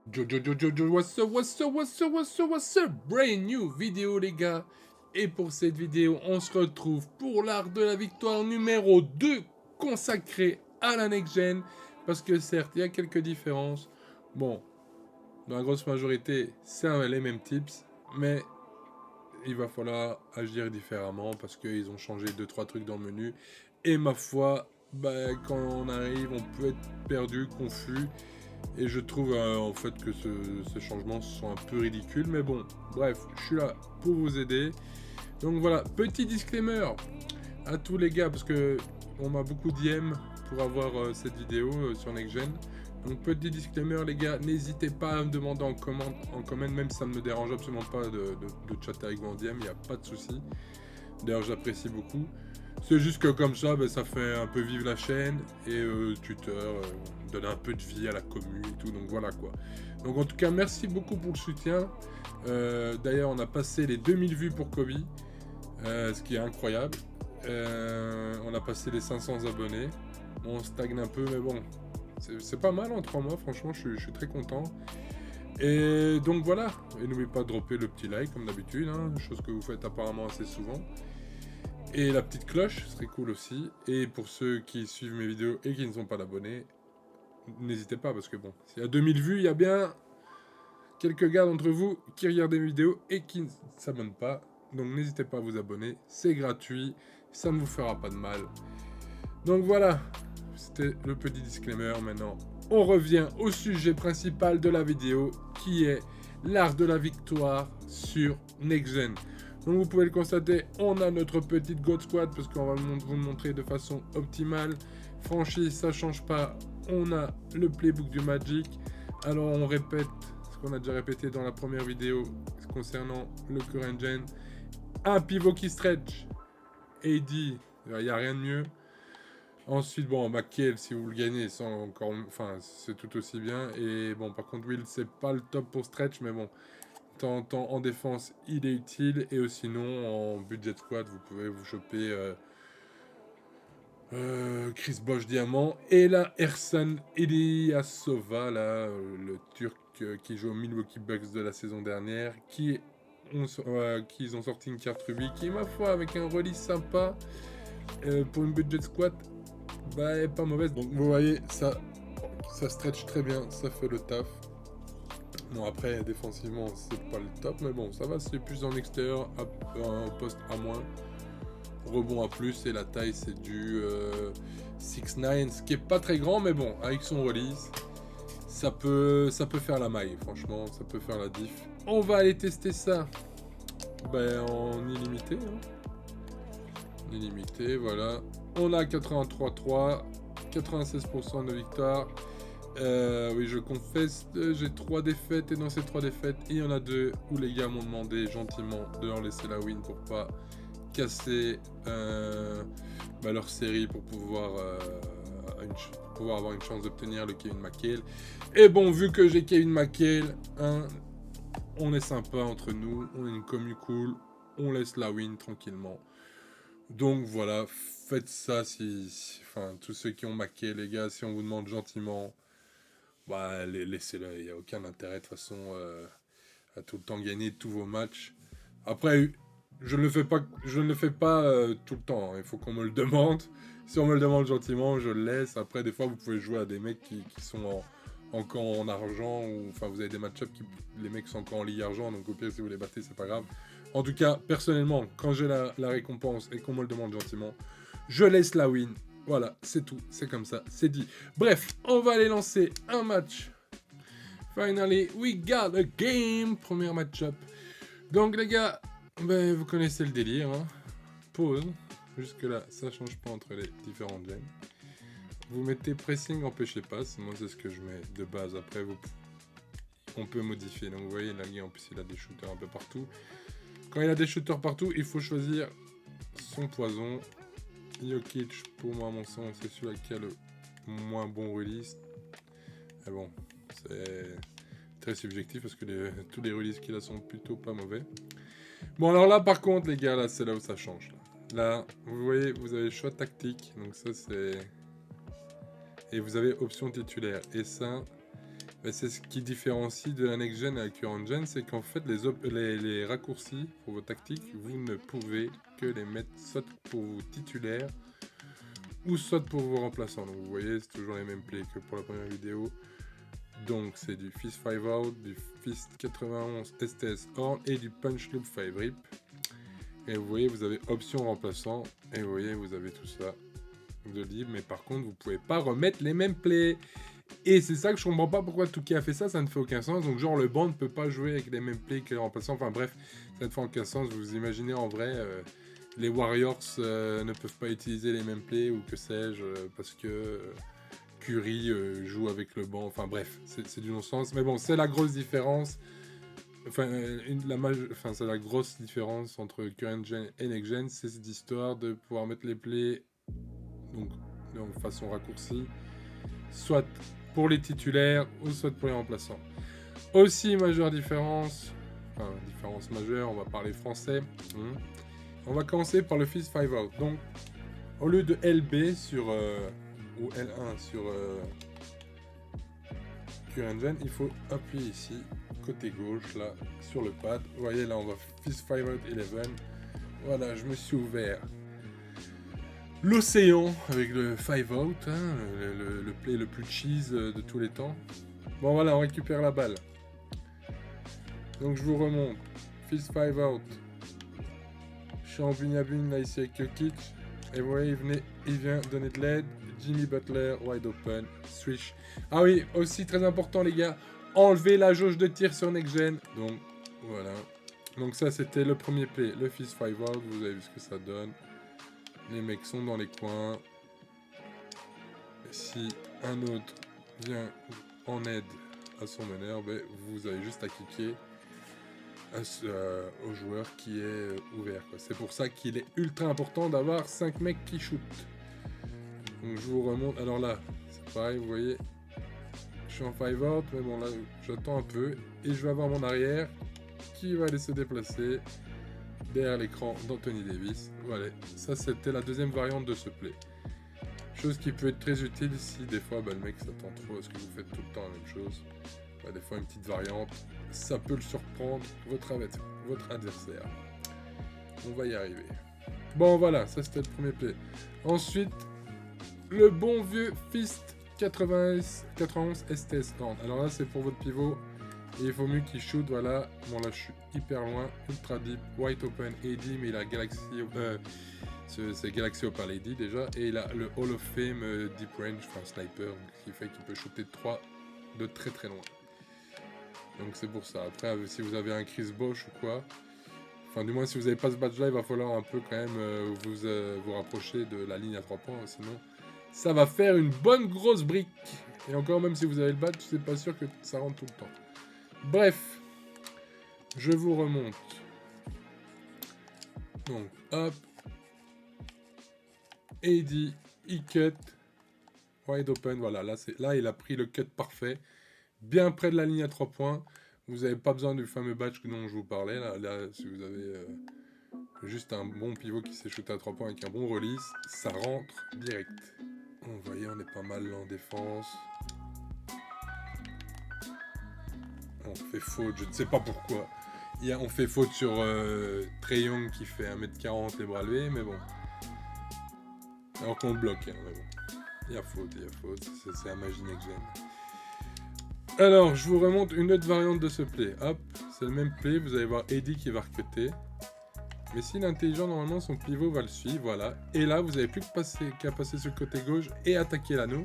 What's up, brand new vidéo les gars. Et pour cette vidéo, on se retrouve pour l'art de la victoire numéro 2 consacré à la next-gen. Parce que certes, il y a quelques différences. Bon, dans la grosse majorité, c'est les mêmes tips. Mais il va falloir agir différemment parce qu'ils ont changé 2-3 trucs dans le menu. Et ma foi, quand on arrive, on peut être perdu, confus. Et je trouve en fait que ces changements sont un peu ridicules. Mais bon, bref, je suis là pour vous aider. Donc voilà, petit disclaimer à tous les gars, parce que on m'a beaucoup d'IM pour avoir cette vidéo sur NextGen. Donc petit disclaimer les gars, n'hésitez pas à me demander en comment, même si ça ne me dérange absolument pas de chatter avec vous en DM, il n'y a pas de souci. D'ailleurs j'apprécie beaucoup. C'est juste que comme ça, ça fait un peu vivre la chaîne et tuteur, donne un peu de vie à la commune et tout, donc voilà quoi. Donc en tout cas, merci beaucoup pour le soutien. D'ailleurs, on a passé les 2000 vues pour Kobe, ce qui est incroyable. On a passé les 500 abonnés. Bon, on stagne un peu, mais bon, c'est pas mal en 3 mois, franchement, je suis très content. Et donc voilà, et n'oubliez pas de dropper le petit like comme d'habitude, hein, chose que vous faites apparemment assez souvent. Et la petite cloche serait cool aussi. Et pour ceux qui suivent mes vidéos et qui ne sont pas abonnés, n'hésitez pas parce que bon, s'il y a 2000 vues, il y a bien quelques gars d'entre vous qui regardent mes vidéos et qui ne s'abonnent pas. Donc n'hésitez pas à vous abonner, c'est gratuit, ça ne vous fera pas de mal. Donc voilà, c'était le petit disclaimer. Maintenant, on revient au sujet principal de la vidéo qui est l'art de la victoire sur NextGen. Donc vous pouvez le constater, on a notre petite God Squad parce qu'on va vous le montrer de façon optimale. Franchise, ça change pas. On a le playbook du Magic. Alors on répète ce qu'on a déjà répété dans la première vidéo concernant le current gen. Un pivot qui stretch. AD, il n'y a rien de mieux. Ensuite, bon, McHale, si vous le gagnez, c'est tout aussi bien. Et bon, par contre, Will, c'est pas le top pour stretch, mais bon, temps en défense, il est utile. Et sinon, en budget squad, vous pouvez vous choper Chris Bosh Diamant. Et là, Ersan Ilyasova, là, le Turc qui joue au Milwaukee Bucks de la saison dernière, qui ont sorti une carte rubis, qui, ma foi, avec un release sympa pour une budget squad, est pas mauvaise. Donc, vous voyez, ça stretch très bien, ça fait le taf. Bon, après, défensivement, c'est pas le top, mais bon, ça va, c'est plus en extérieur, au poste à moins. Rebond à plus, et la taille, c'est du 6'9", ce qui est pas très grand, mais bon, avec son release, ça peut faire la maille, franchement, ça peut faire la diff. On va aller tester ça en illimité. Illimité, voilà. On a 83-3, 96% de victoire. Oui, je confesse, j'ai 3 défaites et dans ces 3 défaites, il y en a 2 où les gars m'ont demandé gentiment de leur laisser la win pour pas casser leur série pour pouvoir, avoir une chance d'obtenir le Kevin McHale. Et bon, vu que j'ai Kevin McHale, on est sympa entre nous, on est une commu cool, on laisse la win tranquillement. Donc voilà, faites ça tous ceux qui ont maqué, les gars, si on vous demande gentiment, laissez-le, il n'y a aucun intérêt de toute façon à tout le temps gagner tous vos matchs. Après, je ne le fais pas tout le temps, hein. Il faut qu'on me le demande. Si on me le demande gentiment, je le laisse. Après, des fois, vous pouvez jouer à des mecs qui sont encore en argent, ou enfin, vous avez des match-ups les mecs sont encore en ligue argent, donc au pire, si vous les battez, c'est pas grave. En tout cas, personnellement, quand j'ai la récompense et qu'on me le demande gentiment, je laisse la win. Voilà, c'est tout, c'est comme ça, c'est dit. Bref, on va aller lancer un match. Finally, we got a game. Premier match-up. Donc les gars, vous connaissez le délire, hein. Pause. Jusque là, ça change pas entre les différentes gens. Vous mettez pressing, empêchez passe. Moi, c'est ce que je mets de base. Après, on peut modifier. Donc vous voyez, là, en plus, il a des shooters un peu partout. Quand il a des shooters partout, il faut choisir son poison. Jokic, pour moi, à mon sens, c'est celui qui a le moins bon release. Mais bon, c'est très subjectif parce que tous les releases qu'il a sont plutôt pas mauvais. Bon, alors là, par contre, les gars, là, c'est là où ça change. Là, vous voyez, vous avez choix tactique. Donc ça, c'est... Et vous avez option titulaire. Et ça, Mais c'est ce qui différencie de la next gen à la current gen, c'est qu'en fait les raccourcis pour vos tactiques, vous ne pouvez que les mettre soit pour vos titulaires ou soit pour vos remplaçants. Donc vous voyez, c'est toujours les mêmes plays que pour la première vidéo. Donc c'est du Fist 5 Out, du Fist 91 STS Horn et du Punch Loop 5 Rip. Et vous voyez, vous avez option remplaçant et vous voyez, vous avez tout ça de libre. Mais par contre, vous pouvez pas remettre les mêmes plays. Et c'est ça que je comprends pas pourquoi Touquet a fait ça, ça ne fait aucun sens. Donc genre le banc ne peut pas jouer avec les mêmes plays que les remplaçants. Enfin bref, ça ne fait aucun sens. Vous imaginez en vrai, les Warriors ne peuvent pas utiliser les mêmes plays ou que sais-je, parce que Curry joue avec le banc. Enfin bref, c'est du non-sens. Mais bon, c'est la grosse différence. Enfin, c'est la grosse différence entre current gen et next gen, c'est cette histoire de pouvoir mettre les plays donc de façon raccourcie, soit pour les titulaires ou soit pour les remplaçants. Aussi, majeure différence, différence majeure, on va parler français. On va commencer par le Fist 5 Out. Donc, au lieu de LB sur ou L1 sur current gen, il faut appuyer ici, côté gauche, là, sur le pad. Vous voyez, là, on va Fist 5 Out 11. Voilà, je me suis ouvert l'océan avec le 5 Out, hein, le play le plus cheese de tous les temps. Bon, voilà, on récupère la balle. Donc, je vous remonte. Fist 5 Out. Je suis en bunyabun là ici avec Jokic. Et vous voyez, il vient donner de l'aide. Jimmy Butler, wide open, switch. Ah oui, aussi très important les gars, enlevez la jauge de tir sur next gen. Donc voilà. Donc ça c'était le premier play, le Fist 5 Out, vous avez vu ce que ça donne. Les mecs sont dans les coins. Et si un autre vient en aide à son meneur, ben, vous avez juste à cliquer au joueur qui est ouvert. C'est pour ça qu'il est ultra important d'avoir 5 mecs qui shootent. Donc je vous remonte. Alors là, c'est pareil, vous voyez. Je suis en 5 out, mais bon là, j'attends un peu. Et je vais avoir mon arrière qui va aller se déplacer derrière l'écran d'Anthony Davis. Voilà, ça c'était la deuxième variante de ce play. Chose qui peut être très utile si des fois le mec s'attend trop à ce que vous faites tout le temps la même chose. Des fois une petite variante, ça peut le surprendre, votre adversaire. On va y arriver. Bon voilà, ça c'était le premier play. Ensuite, le bon vieux Fist 91 STS Horn. Alors là c'est pour votre pivot. Et il faut mieux qu'il shoot, voilà. Bon là je suis hyper loin, ultra deep, wide open AD, mais il a Galaxy, c'est Galaxy Opal AD déjà. Et il a le Hall of Fame Deep Range, enfin sniper, ce qui fait qu'il peut shooter de très très loin. Donc c'est pour ça. Après si vous avez un Chris Bosh ou quoi, enfin du moins si vous n'avez pas ce badge là, il va falloir un peu quand même vous rapprocher de la ligne à 3 points, sinon ça va faire une bonne grosse brique. Et encore même si vous avez le badge, c'est pas sûr que ça rentre tout le temps. Bref, je vous remonte. Donc hop, AD, e-cut, wide open, voilà, là il a pris le cut parfait, bien près de la ligne à 3 points. Vous n'avez pas besoin du fameux badge dont je vous parlais, là si vous avez juste un bon pivot qui s'est shooté à 3 points avec un bon release, ça rentre direct. Vous voyez, on est pas mal en défense. On fait faute, je ne sais pas pourquoi. On fait faute sur Trae Young qui fait 1m40 les bras levés, mais bon. Alors qu'on le bloque, hein, mais bon. Il y a faute, c'est la magie next gen. Alors, je vous remonte une autre variante de ce play. Hop, c'est le même play, vous allez voir Eddie qui va recuter. Mais s'il est intelligent, normalement son pivot va le suivre, voilà. Et là, vous n'avez plus qu'à passer sur le côté gauche et attaquer l'anneau.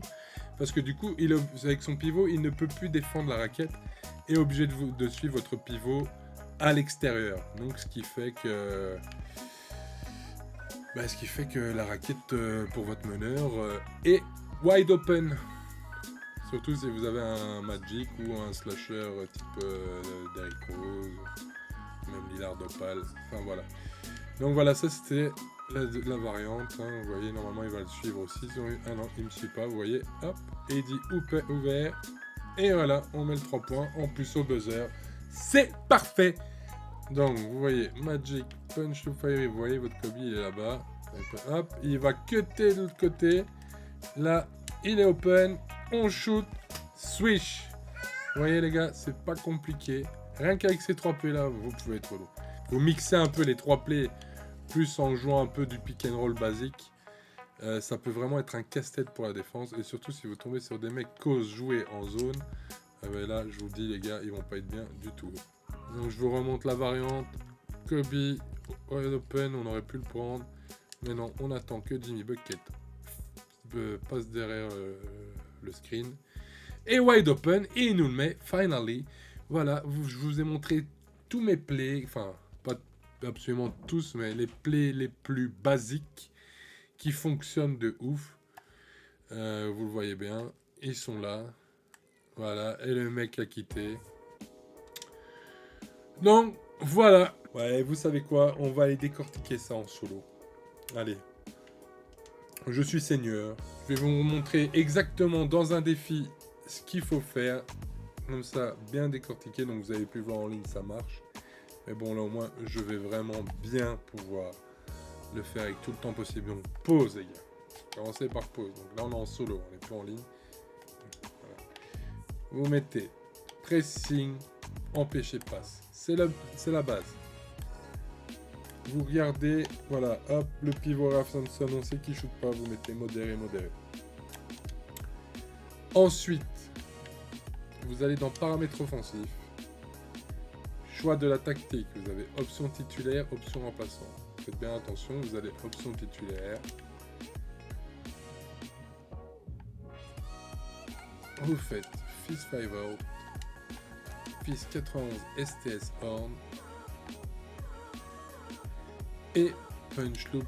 Parce que du coup, avec son pivot, il ne peut plus défendre la raquette. Et est obligé de suivre votre pivot à l'extérieur. Donc ce qui fait que la raquette pour votre meneur est wide open. Surtout si vous avez un Magic ou un slasher type Derrick Rose, même Lillard Opal. Enfin voilà. Donc voilà, ça c'était la variante. Hein. Vous voyez, normalement il va le suivre aussi. Ah non, il ne me suit pas. Vous voyez, hop, Eddie ouvert. Et voilà, on met le 3 points en plus au buzzer. C'est parfait. Donc, vous voyez, Magic, Punch to Fire, vous voyez, votre Kobe, il est là-bas. Hop, il va cutter de l'autre côté. Là, il est open. On shoot, swish. Vous voyez les gars, c'est pas compliqué. Rien qu'avec ces 3 plays là, vous pouvez être lourd. Vous mixez un peu les 3 plays, plus en jouant un peu du pick and roll basique. Ça peut vraiment être un casse-tête pour la défense. Et surtout si vous tombez sur des mecs qui osent jouer en zone. Ben là, je vous dis les gars, ils vont pas être bien du tout. Donc je vous remonte la variante. Kobe, wide open, on aurait pu le prendre. Mais non, on attend que Jimmy Bucket passe derrière le screen. Et wide open, et il nous le met, finally. Voilà, je vous ai montré tous mes plays, enfin, pas absolument tous, mais les plays les plus basiques qui fonctionnent de ouf. Vous le voyez bien, ils sont là. Voilà, et le mec a quitté. Donc, voilà. Ouais, vous savez quoi, on va aller décortiquer ça en solo. Allez. Je suis seigneur. Je vais vous montrer exactement dans un défi ce qu'il faut faire. Comme ça, bien décortiqué. Donc vous avez pu voir en ligne, ça marche. Mais bon, là au moins, je vais vraiment bien pouvoir le faire avec tout le temps possible. Donc pause, les gars. Commencez par pause. Donc là, on est en solo, on n'est plus en ligne. Voilà. Vous mettez pressing, empêcher passe. C'est la base. Vous regardez, voilà, hop, le pivot Ralph Sampson, on sait qu'il ne shoot pas, vous mettez modéré, modéré. Ensuite, vous allez dans paramètres offensifs, choix de la tactique, vous avez option titulaire, option remplaçant. Faites bien attention, vous allez option titulaire. Vous faites Fist 5 out, Fist 91 STS Horn, et punch loop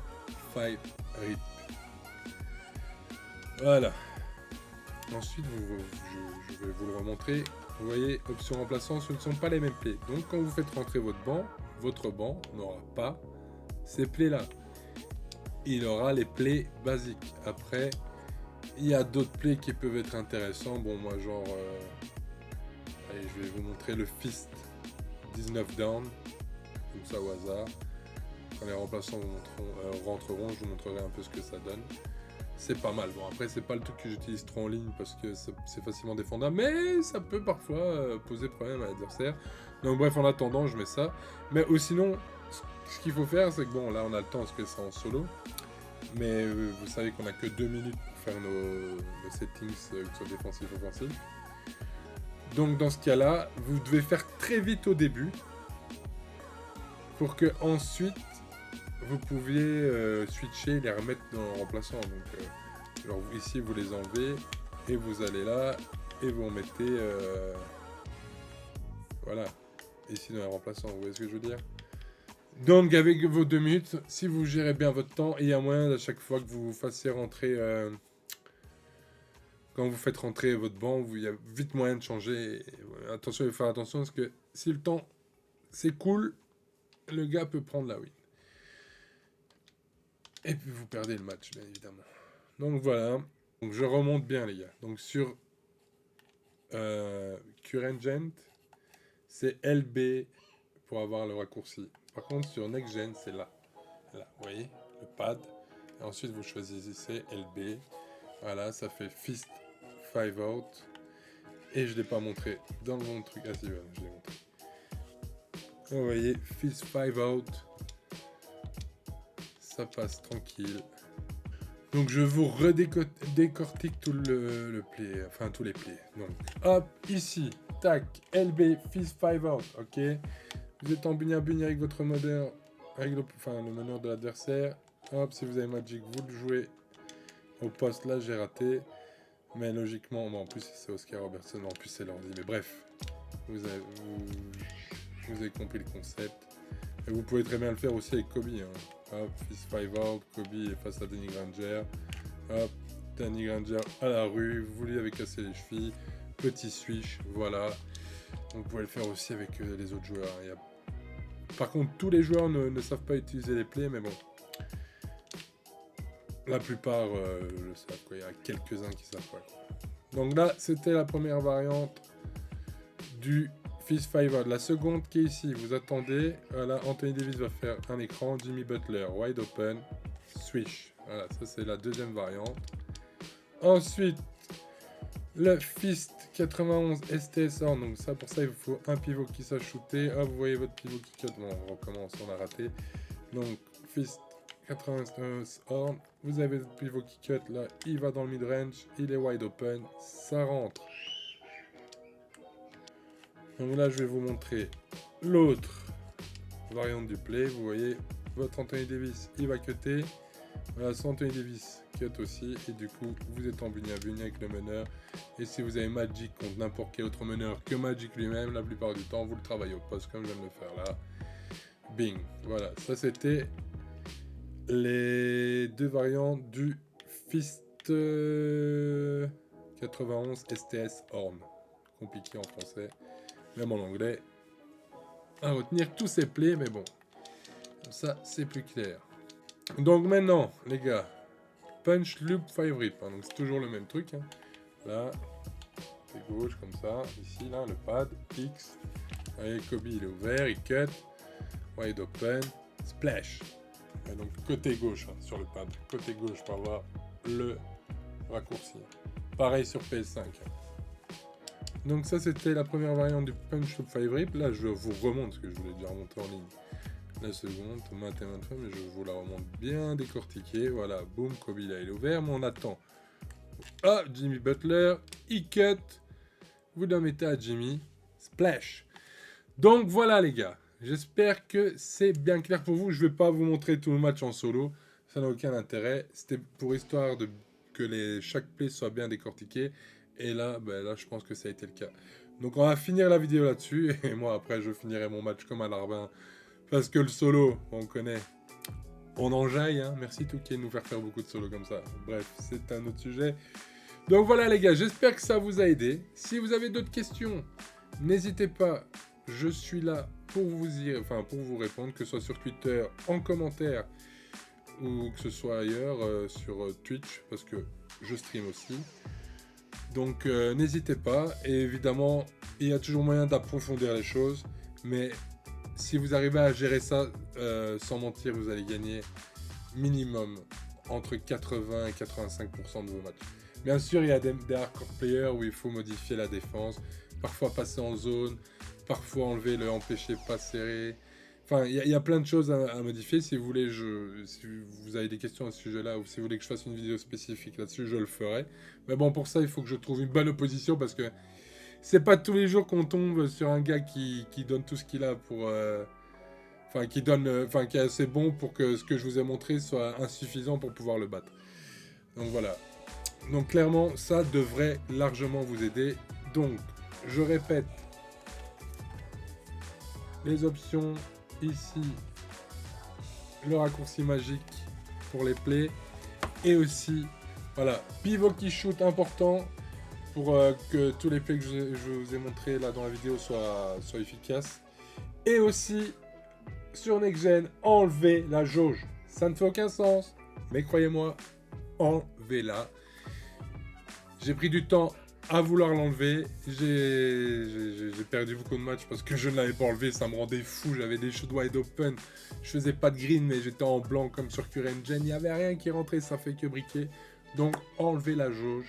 5 rip. Voilà. Ensuite, je vais vous le remontrer. Vous voyez, option remplaçant, ce ne sont pas les mêmes plays. Donc, quand vous faites rentrer votre banc n'aura pas ces plays-là. Il aura les plays basiques. Après, il y a d'autres plays qui peuvent être intéressants. Bon, moi, genre... allez, je vais vous montrer le fist 19 down. Comme ça, au hasard. Quand les remplaçants rentreront, je vous montrerai un peu ce que ça donne. C'est pas mal. Bon, après, c'est pas le truc que j'utilise trop en ligne parce que c'est facilement défendable, mais ça peut parfois poser problème à l'adversaire. Donc, bref, en attendant, je mets ça. Mais sinon, ce qu'il faut faire, c'est que bon, là, on a le temps parce que c'est en solo. Mais vous savez qu'on a que 2 minutes pour faire nos settings, que ce soit défensif ou offensif. Donc, dans ce cas-là, vous devez faire très vite au début pour que ensuite vous pouviez switcher et les remettre en remplaçant. Donc, alors ici, vous les enlevez et vous allez là et vous en mettez. Voilà. Ici, dans les remplaçants, vous voyez ce que je veux dire? Donc, avec vos 2 minutes, si vous gérez bien votre temps, il y a moyen à chaque fois que vous fassiez rentrer. Quand vous faites rentrer votre banc, il y a vite moyen de changer. Attention, il faut faire attention parce que si le temps c'est cool, le gars peut prendre la win. Et puis vous perdez le match, bien évidemment. Donc voilà. Donc je remonte bien, les gars. Donc sur Current Gen, c'est LB pour avoir le raccourci. Par contre, sur Next Gen, c'est là. Là, vous voyez, le pad. Et ensuite, vous choisissez LB. Voilà, ça fait Fist 5 out. Et je ne l'ai pas montré dans mon truc. Ah si, voilà, je l'ai montré. Vous voyez, Fist 5 out. Ça passe tranquille. Donc je vous redécortique tout le play, enfin tous les plays. Donc hop, ici, tac, LB, Fist 5 out, ok. Vous êtes en bunny avec votre meneur, avec le meneur de l'adversaire. Hop, si vous avez Magic, vous le jouez au poste. Là, j'ai raté. Mais logiquement, bon, en plus c'est Oscar Robertson, en plus c'est l'ordi. Mais bref, vous avez compris le concept. Et vous pouvez très bien le faire aussi avec Kobe. Hein. Hop, Fist 5 out, Kobe est face à Danny Granger. Hop, Danny Granger à la rue, vous lui avez cassé les chevilles. Petit switch, voilà. Donc, vous pouvez le faire aussi avec les autres joueurs. Par contre, tous les joueurs ne savent pas utiliser les plays, mais bon. La plupart le savent, quoi. Il y a quelques-uns qui savent pas. Quoi. Donc là, c'était la première variante du Fist 5 out. La seconde qui est ici, vous attendez. Voilà, Anthony Davis va faire un écran. Jimmy Butler, wide open. Swish. Voilà, ça c'est la deuxième variante. Ensuite, le Fist 91 STS Horn. Donc ça, pour ça, il vous faut un pivot qui sache shooter. Hop, vous voyez votre pivot qui cut. Bon, on recommence, on a raté. Donc Fist 91 Horn. Vous avez votre pivot qui cut. Là, il va dans le mid-range. Il est wide open. Ça rentre. Donc là, je vais vous montrer l'autre variante du play. Vous voyez, votre Anthony Davis, il va cutter. Voilà, son Anthony Davis cut aussi. Et du coup, vous êtes en bugne à bugne avec le meneur. Et si vous avez Magic contre n'importe quel autre meneur que Magic lui-même, la plupart du temps, vous le travaillez au poste comme je viens de le faire là. Bing. Voilà, ça c'était les deux variantes du Fist 91 STS Horn. Compliqué en français, même en anglais. À retenir tous ces plays, mais bon, comme ça c'est plus clair. Donc maintenant, les gars, punch, loop, 5 rip. Hein, donc c'est toujours le même truc. Hein. Là, c'est gauche comme ça. Ici, là, le pad, X. Vous voyez, Kobe il est ouvert, il cut. Wide open, splash. Et donc côté gauche hein, sur le pad. Côté gauche pour avoir le raccourci. Pareil sur PS5. Donc ça c'était la première variante du punch loop 5 rip. Là je vous remonte ce que je voulais déjà remonter en ligne. La seconde, maintes et maintes fois, mais je vous la remonte bien décortiquée. Voilà, boum, Kobe là il est ouvert, mais on attend. Ah, Jimmy Butler, il cut. Vous la mettez à Jimmy, splash. Donc voilà les gars. J'espère que c'est bien clair pour vous. Je ne vais pas vous montrer tout le match en solo. Ça n'a aucun intérêt. C'était pour histoire de que chaque play soit bien décortiqué. Et là, là, je pense que ça a été le cas. Donc on va finir la vidéo là-dessus. Et moi, après, je finirai mon match comme un larbin. Parce que le solo, on connaît. On enjaille. Hein. Merci Touquet de nous faire beaucoup de solos comme ça. Bref, c'est un autre sujet. Donc voilà les gars, j'espère que ça vous a aidé. Si vous avez d'autres questions, n'hésitez pas. Je suis là pour vous répondre, que ce soit sur Twitter, en commentaire, ou que ce soit ailleurs, sur Twitch, parce que je stream aussi. Donc n'hésitez pas, et évidemment, il y a toujours moyen d'approfondir les choses, mais si vous arrivez à gérer ça sans mentir, vous allez gagner minimum entre 80 et 85% de vos matchs. Bien sûr, il y a des hardcore players où il faut modifier la défense, parfois passer en zone, parfois enlever le empêcher pas serré. Enfin, il y a plein de choses à modifier. Si vous voulez, si vous avez des questions à ce sujet-là, ou si vous voulez que je fasse une vidéo spécifique là-dessus, je le ferai. Mais bon, pour ça, il faut que je trouve une bonne opposition, parce que c'est pas tous les jours qu'on tombe sur un gars qui donne tout ce qu'il a pour... qui est assez bon pour que ce que je vous ai montré soit insuffisant pour pouvoir le battre. Donc voilà. Donc clairement, ça devrait largement vous aider. Donc, je répète, les options ici, le raccourci magique pour les plays, et aussi, voilà, pivot qui shoot important pour que tous les plays que je vous ai montrés là dans la vidéo soient efficaces. Et aussi, sur Next Gen, enlever la jauge. Ça ne fait aucun sens, mais croyez-moi, enlevez-la. J'ai pris du temps à vouloir l'enlever. J'ai perdu beaucoup de matchs parce que je ne l'avais pas enlevé. Ça me rendait fou. J'avais des shoots wide open. Je faisais pas de green, mais j'étais en blanc comme sur Current Gen. Il n'y avait rien qui rentrait. Ça fait que briquer. Donc, enlevez la jauge.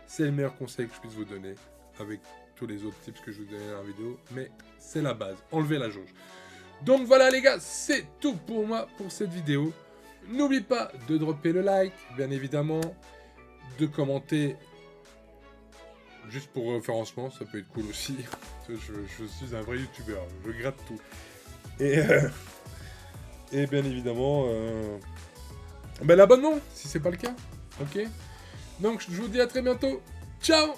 C'est le meilleur conseil que je puisse vous donner. Avec tous les autres tips que je vous donnais dans la vidéo. Mais c'est la base. Enlevez la jauge. Donc voilà les gars. C'est tout pour moi pour cette vidéo. N'oubliez pas de dropper le like. Bien évidemment. De commenter. Juste pour référencement, ça peut être cool aussi. Je suis un vrai youtubeur, je gratte tout. Et bien évidemment, l'abonnement, si c'est pas le cas. Ok. Donc je vous dis à très bientôt. Ciao.